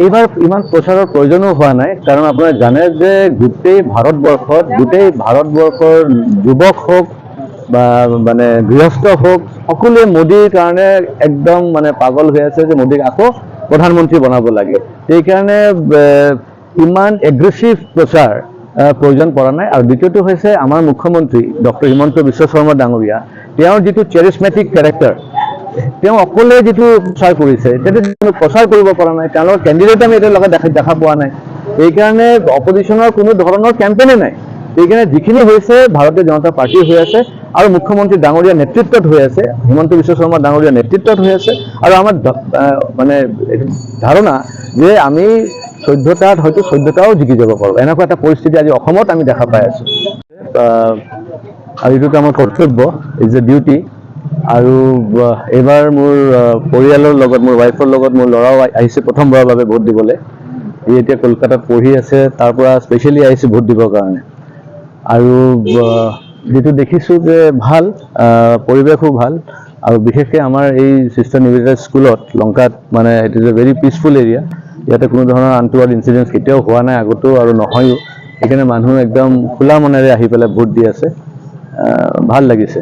এইবাৰ ইমান প্ৰচাৰৰ প্ৰয়োজনো হোৱা নাই, কাৰণ আপোনাৰ জানে যে গোটেই ভাৰতবৰ্ষৰ যুৱক হওক বা মানে গৃহস্থ হওক, সকলোৱে মোদীৰ কাৰণে একদম মানে পাগল হৈ আছে যে মোদীক আকৌ প্ৰধানমন্ত্ৰী বনাব লাগে। সেইকাৰণে ইমান এগ্ৰেছিভ প্ৰচাৰ প্ৰয়োজন পৰা নাই। আৰু দ্বিতীয়টো হৈছে আমাৰ মুখ্যমন্ত্ৰী ডক্টৰ হিমন্ত বিশ্ব শৰ্মা ডাঙৰীয়া, তেওঁৰ যিটো চেৰিছমেটিক কেৰেক্টাৰ, তেওঁ অকলে যিটো প্ৰচাৰ কৰিছে, সেইটো প্ৰচাৰ কৰিব পৰা নাই। তেওঁলোকৰ কেণ্ডিডেট আমি এতিয়ালৈকে দেখা পোৱা নাই। সেইকাৰণে অপজিশ্যনৰ কোনো ধৰণৰ কেম্পেইনে নাই। সেইকাৰণে যিখিনি হৈছে ভাৰতীয় জনতা পাৰ্টি হৈ আছে আৰু মুখ্যমন্ত্ৰী ডাঙৰীয়াৰ নেতৃত্বত হৈ আছে, হিমন্ত বিশ্ব শৰ্মা ডাঙৰীয়াৰ নেতৃত্বত হৈ আছে। আৰু আমাৰ মানে ধাৰণা যে আমি 14টাত হয়তো 14টাও জিকি যাব পাৰোঁ, এনেকুৱা এটা পৰিস্থিতি আজি অসমত আমি দেখা পাই আছোঁ। আৰু এইটোতো আমাৰ কৰ্তব্য, ইজ এ ডিউটি। আৰু এইবাৰ মোৰ পৰিয়ালৰ লগত, মোৰ ৱাইফৰ লগত মোৰ ল'ৰাও আহিছে প্ৰথমবাৰৰ বাবে ভোট দিবলৈ। সি এতিয়া কলকাতাত পঢ়ি আছে, তাৰ পৰা স্পেচিয়েলি আহিছে ভোট দিবৰ কাৰণে। আৰু যিটো দেখিছোঁ যে ভাল, পৰিৱেশো ভাল। আৰু বিশেষকৈ আমাৰ এই চিষ্টাৰ নিবেদিতা স্কুলত লংকাত, মানে it is a very peaceful area. ইয়াতে কোনো ধৰণৰ আনটোৱাৰ্ড ইনচিডেণ্টছ কেতিয়াও হোৱা নাই, আগতেও আৰু নহয়ও। সেইকাৰণে মানুহ একদম খোলা মনেৰে আহি পেলাই ভোট দি আছে, ভাল লাগিছে।